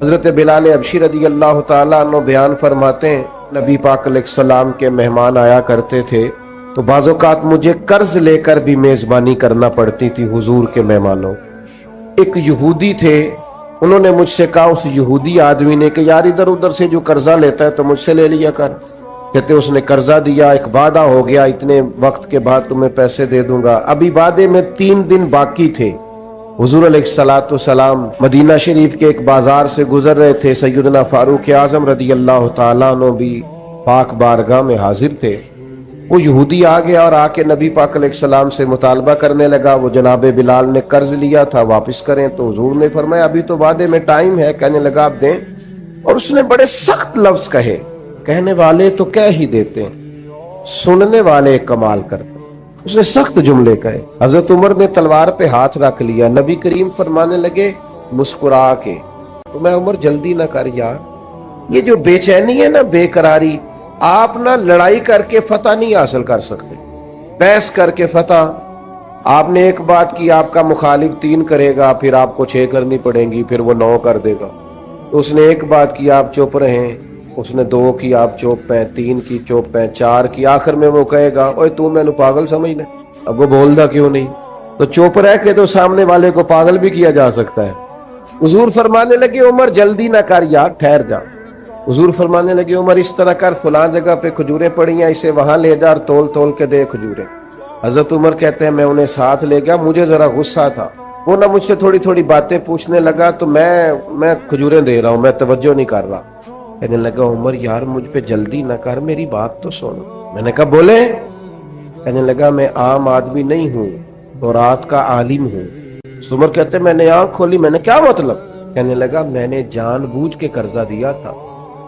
حضرت بلال حبشی رضی اللہ تعالیٰ عنہ بیان فرماتے ہیں نبی پاک علیہ السلام کے مہمان آیا کرتے تھے تو بعض اوقات مجھے قرض لے کر بھی میزبانی کرنا پڑتی تھی حضور کے مہمانوں۔ ایک یہودی تھے، انہوں نے مجھ سے کہا اس یہودی آدمی نے کہ یار ادھر ادھر سے جو قرضہ لیتا ہے تو مجھ سے لے لیا کر۔ کہتے اس نے قرضہ دیا، ایک وعدہ ہو گیا اتنے وقت کے بعد تمہیں پیسے دے دوں گا، ابھی وعدے میں 3 دن باقی تھے۔ حضور علیہ السلام مدینہ شریف کے ایک بازار سے گزر رہے تھے، سیدنا فاروق اعظم رضی اللہ تعالیٰ عنہ بھی پاک بارگاہ میں حاضر تھے۔ وہ یہودی آ گیا اور آ کے نبی پاک علیہ السلام سے مطالبہ کرنے لگا، وہ جناب بلال نے قرض لیا تھا واپس کریں، تو حضور نے فرمایا ابھی تو وعدے میں ٹائم ہے، کہنے لگا آپ دیں، اور اس نے بڑے سخت لفظ کہے۔ کہنے والے تو کہہ ہی دیتے ہیں، سننے والے کمال کرتے، اس نے سخت جملے کہے۔ حضرت عمر نے تلوار پہ ہاتھ رکھ لیا، نبی کریم فرمانے لگے مسکرا کے، تو میں عمر جلدی نہ کر یار، یہ جو بے چینی ہے نا، بے قراری، آپ نہ لڑائی کر کے فتح نہیں حاصل کر سکتے، بحث کر کے فتح۔ آپ نے ایک بات کی، آپ کا مخالف 3 کرے گا، پھر آپ کو 6 کرنی پڑیں گی، پھر وہ 9 کر دے گا۔ تو اس نے ایک بات کی، آپ چپ رہیں، اس نے 2 کی، آپ چپ ہیں، 3 کی چپ ہیں، 4 کی، آخر میں وہ کہے گا اوے تو میں نے پاگل سمجھ لے، اب وہ بولدا کیوں نہیں؟ تو چپ رہ کے تو سامنے والے کو پاگل بھی کیا جا سکتا ہے۔ حضور فرمانے لگے عمر جلدی نہ کر یار، ٹھہر جا۔ حضور فرمانے لگے عمر اس طرح کر، فلاں جگہ پہ کھجوریں پڑی ہیں، اسے وہاں لے جا اور تول تول کے دے کھجوریں۔ حضرت عمر کہتے ہیں میں انہیں ساتھ لے گیا، مجھے ذرا غصہ تھا، وہ نہ مجھ سے تھوڑی تھوڑی باتیں پوچھنے لگا، تو میں کھجوریں دے رہا ہوں، میں توجہ نہیں کر رہا۔ کہنے لگا عمر یار مجھ پہ جلدی نہ کر، میری بات تو سن۔ میں نے کہا بولے؟ کہنے لگا میں عام آدمی نہیں ہوں، تورات کا عالم ہوں۔ عمر کہتے ہیں میں نے آنکھ کھولی، میں نے کیا مطلب؟ کہنے لگا میں نے جان بوجھ کے قرضہ دیا تھا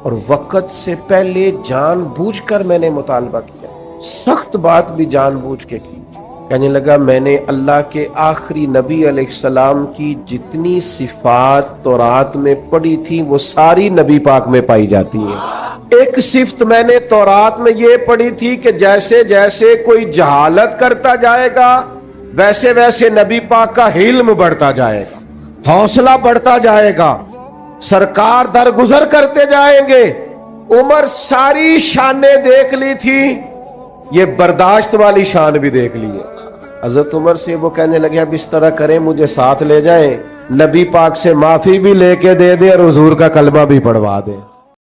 اور وقت سے پہلے جان بوجھ کر میں نے مطالبہ کیا، سخت بات بھی جان بوجھ کے کی۔ کہنے لگا میں نے اللہ کے آخری نبی علیہ السلام کی جتنی صفات تورات میں پڑھی تھی وہ ساری نبی پاک میں پائی جاتی ہیں۔ ایک صفت میں نے تورات میں یہ پڑھی تھی کہ جیسے جیسے کوئی جہالت کرتا جائے گا ویسے ویسے نبی پاک کا علم بڑھتا جائے گا، حوصلہ بڑھتا جائے گا، سرکار درگزر کرتے جائیں گے۔ عمر ساری شانیں دیکھ لی تھی، یہ برداشت والی شان بھی دیکھ لی ہے۔ حضرت عمر سے وہ کہنے لگے اب اس طرح کریں، مجھے ساتھ لے جائیں، نبی پاک سے معافی بھی لے کے دے دے اور حضور کا کلمہ بھی پڑھوا دے۔